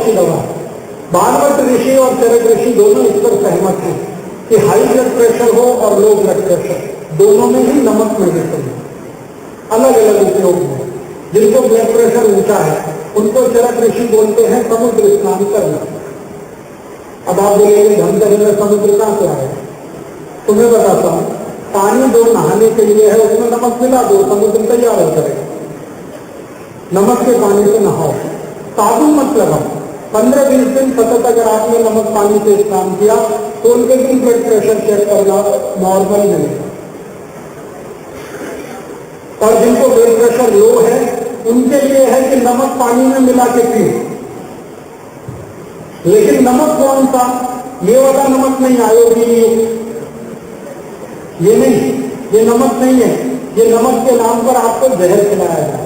अच्छी दवा है। भागवत ऋषि और चरक ऋषि दोनों इस पर सहमत हैं कि हाई ब्लड प्रेशर हो और लो ब्लड प्रेशर दोनों में ही नमक मेडिसिन है, अलग अलग उपयोग में। जिनको ब्लड प्रेशर ऊंचा है उनको चरक ऋषि बोलते हैं समुद्र स्नान करना। अब आप बोलेंगे धमतरी में समुद्र कहां से आए? तुम्हें बताता हूं, पानी जो नहाने के लिए है उसमें नमक मिला दो, समुद्र तैयार हो जाएगा। नमक के पानी से नहाओ, साबुन मत लगाओ। 15-20 दिन सतत अगर आपने नमक पानी से स्नान किया तो उनके दिन ब्लड प्रेशर चेक करना नॉर्मल मिलेगा। और जिनको ब्लड प्रेशर लो है उनके लिए है कि नमक पानी में मिला के पिए। लेकिन नमक कौन सा? ये वाला नमक नहीं, आयोडीन युक्त ये नहीं, ये नमक नहीं है। ये नमक के नाम पर आपको जहर खिलाया जाए।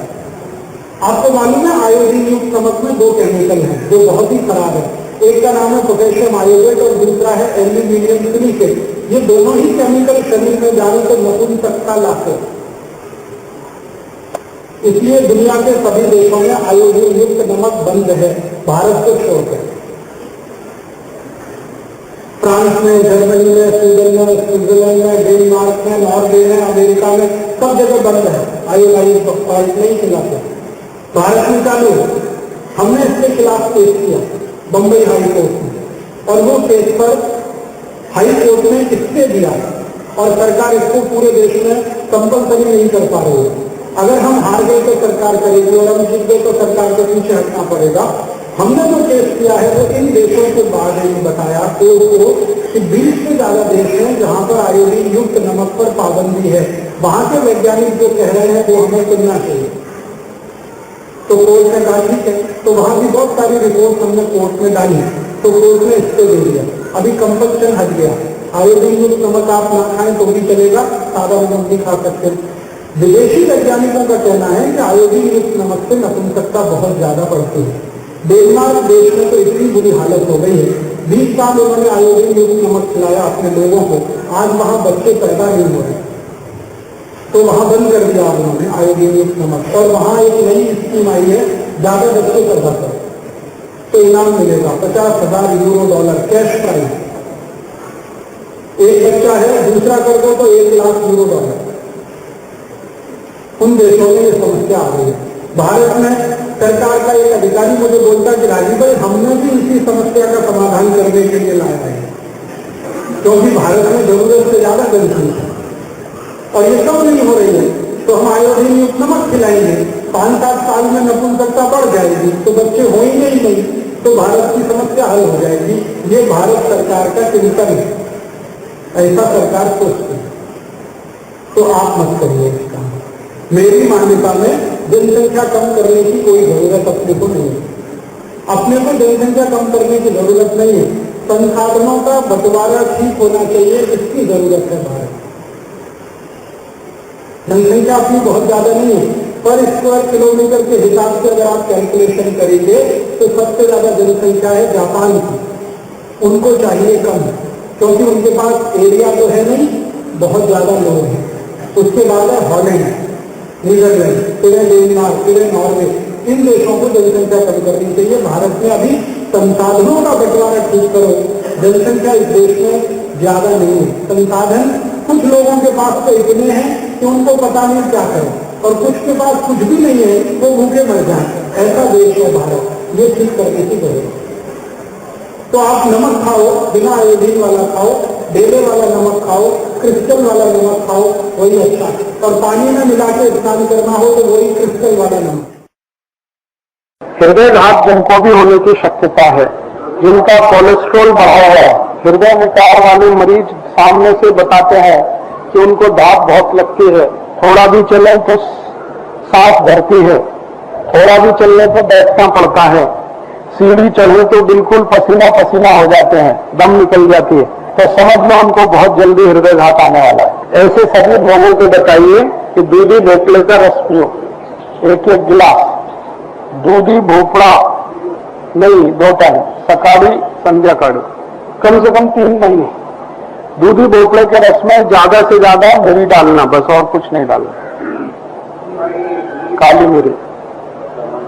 आपको मालूम है आयोडीन युक्त नमक में 2 केमिकल हैं जो बहुत ही खराब है। एक का नाम है पोटेशियम आयोडेट और दूसरा है एल्यूमिनियम सिलिकेट। ये दोनों ही केमिकल शरीर में जाने को नपुंसकता लाते। इसलिए दुनिया के सभी देशों में आयोडीन युक्त नमक बंद है, भारत को छोड़कर। फ्रांस में, जर्मनी में, स्वीडन में, स्विट्जरलैंड में, डेनमार्क में, नॉर्वे में, अमेरिका में सब जगह बंद है। आयोडाइन ऑयल नहीं खिलाते। भारत में चालू है। हमने इसके खिलाफ केस किया बंबई हाई कोर्ट में और वो केस पर हाई कोर्ट ने स्टे दिया और सरकार इसको पूरे देश में कंपलसरी नहीं कर पा रही है। अगर हम हार गए तो सरकार करेगी और हम जीत गए तो सरकार के पीछे हटना पड़ेगा। हमने जो केस किया है वो इन देशों के बाद ही बताया कोर्ट को कि 20 से ज्यादा देश हैं जहां पर आयोडीन युक्त नमक पर पाबंदी है। वहां के वैज्ञानिक जो कह रहे हैं वो हमें सुनना चाहिए। तो कोर्ट ने कहा ठीक है। तो वहां भी बहुत सारी रिपोर्ट हमने कोर्ट में डाली तो कोर्ट ने स्टे दे दिया। अभी कंपल्शन हट गया। आयोडीन युक्त नमक आप ना खाएं तो भी चलेगा, सादा नमक नहीं खा सकते। विदेशी वैज्ञानिकों का कहना है कि आयोडीन युक्त नमक से नपुंसकता बहुत ज्यादा बढ़ती है। डेनमार्क देश में तो इतनी बुरी हालत हो गई है, 20 साल उन्होंने आयोडीन युक्त नमक खिलाया अपने लोगों को, आज वहां बच्चे पैदा नहीं हो रहे। तो वहां बंद कर दिया उन्होंने आयोडीन युक्त नमक। और वहां एक नई स्कीम आई है, ज्यादा बच्चे पैदा करो तो इनाम मिलेगा $50,000 कैश प्राइज। एक बच्चा है, दूसरा कर दो तो $1,00,000। उन देशों में ये समस्या आ गई है। भारत में सरकार का एक अधिकारी मुझे बोलता कि राजीव भाई हमने भी इसी समस्या का समाधान करने के लिए लाया है, क्योंकि भारत में जरूरत से ज्यादा जनसंख्या और ये सब नहीं हो रही है। तो हम आयोडीन युक्त नमक खिलाएंगे, 5-7 साल में नपुंसकता बढ़ जाएगी तो बच्चे होंगे ही नहीं, तो भारत की समस्या हल हो जाएगी। ये भारत सरकार का चिंतन है, ऐसा सरकार सोचती है। तो आप मत करिए इसका। मेरी मान्यता में जनसंख्या कम करने की कोई जरूरत अपने को नहीं है। अपने को जनसंख्या कम करने की जरूरत नहीं है, संसाधनों का बंटवारा ठीक होना चाहिए, इसकी जरूरत है। भारत जनसंख्या अपनी बहुत ज्यादा नहीं है, पर स्क्वायर किलोमीटर के हिसाब से अगर आप कैलकुलेशन करेंगे तो सबसे ज्यादा जनसंख्या है जापान की, उनको चाहिए कम, क्योंकि उनके पास एरिया तो है नहीं, बहुत ज्यादा लोग हैं। उसके बाद है हॉलैंड, नीदरलैंड, फिर डेनमार्क, फिर नॉर्वे। इन देशों को जनसंख्या कम करनी चाहिए। भारत में अभी संसाधनों का बंटवारा ठीक करो। जनसंख्या इस देश में ज्यादा नहीं है, संसाधन कुछ लोगों के पास तो इतने हैं कि उनको पता नहीं क्या करें, और कुछ के पास कुछ भी नहीं है, वो भूखे मर जाए। ऐसा देश है भारत, ये ठीक करने की जरूरत। तो आप नमक खाओ, बिना आयोडीन वाला खाओ, डेले वाला नमक खाओ, क्रिस्टल वाला नमक खाओ, वही अच्छा। और पानी में मिला के स्नान करना हो तो वही क्रिस्टल वाला नमक। हृदय घात जिनको भी होने की शक्यता है, जिनका कोलेस्ट्रॉल बढ़ा है, हृदय विकार वाले मरीज सामने से बताते हैं कि उनको दाद बहुत लगती है, थोड़ा भी चले तो सांस भरती है, थोड़ा भी चलने पर बैठना पड़ता है, सीढ़ी चढ़े तो बिल्कुल पसीना पसीना हो जाते हैं, दम निकल जाती है, तो समझ लो उनको बहुत जल्दी हृदय घात आने वाला है। ऐसे सभी लोगों को बताइए कि दूधी भोपड़े का रस पियो, 1-1 गिलास। दूधी भोपड़ा नहीं, 2 टाइम, सकाळी संध्याकाळी, कम से कम 3 महीने। दूधी भोपड़े के रस में ज्यादा से ज्यादा मिरी डालना, बस और कुछ नहीं डालना, काली मिरी।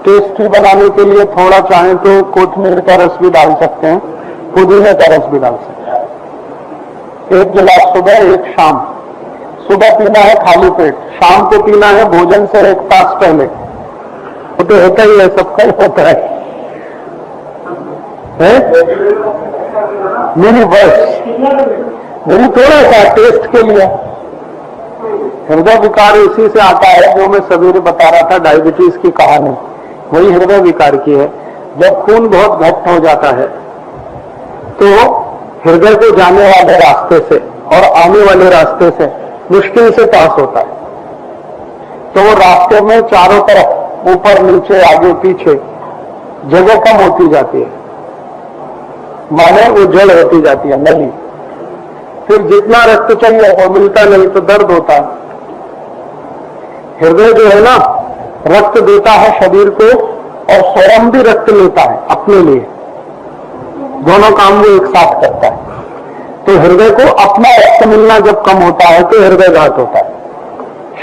टेस्टी बनाने के लिए थोड़ा चाहें तो कोथमीर का रस भी डाल सकते हैं, पुदीने का रस भी डाल सकते हैं। 1 गिलास सुबह 1 शाम। सुबह पीना है खाली पेट, शाम को पीना है भोजन से 1 तास पहले। वो तो होता ही है, सबका ही होता है? नहीं बस मेरी थोड़ा सा टेस्ट के लिए। हृदय विकार इसी से आता है जो मैं सवेरे बता रहा था, डायबिटीज की कहानी वही हृदय विकार की है। जब खून बहुत घट हो जाता है तो हृदय को जाने वाले रास्ते से और आने वाले रास्ते से मुश्किल से पास होता है। तो वो रास्ते में चारों तरफ ऊपर नीचे आगे पीछे जगह कम होती जाती है, माने वो जड़ होती जाती है, नली। फिर जितना रक्त चाहिए वो मिलता नहीं तो दर्द होता है। हृदय जो है ना, रक्त देता है शरीर को और स्वयं भी रक्त लेता है अपने लिए, दोनों काम वो एक साथ करता है। तो हृदय को अपना रक्त मिलना जब कम होता है तो हृदयघात होता है।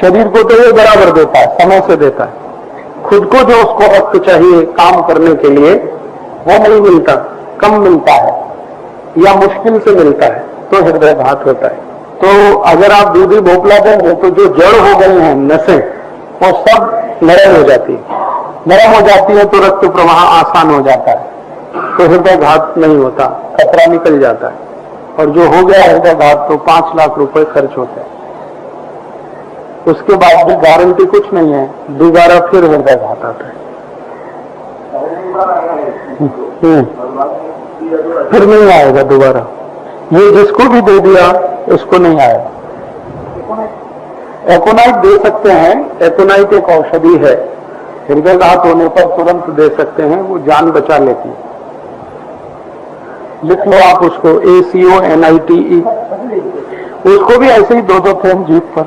शरीर को तो ये बराबर देता है, समय से देता है, खुद को जो उसको रक्त चाहिए काम करने के लिए वो नहीं मिलता, कम मिलता है या मुश्किल से मिलता है, तो हृदयघात होता है। तो अगर आप दूधी भोपला देंगे तो जो जड़ हो गई हैं नसें वो सब नरम हो जाती है। नरम हो जाती है तो रक्त प्रवाह आसान हो जाता है, तो हृदयघात नहीं होता, खतरा निकल जाता है। और जो हो गया हृदयघात तो 5 लाख रुपए खर्च होते हैं, उसके बाद भी गारंटी कुछ नहीं है, दोबारा फिर हृदयघात आता है। फिर नहीं आएगा दोबारा, ये जिसको भी दे दिया उसको नहीं आएगा। एकोनाइट दे सकते हैं, एकोनाइट एक औषधि है, हृदयघात होने पर तुरंत दे सकते हैं, वो जान बचा लेती है। लिख लो आप उसको, ACONITE। उसको भी ऐसे ही 2-2 फ्रेम जीप पर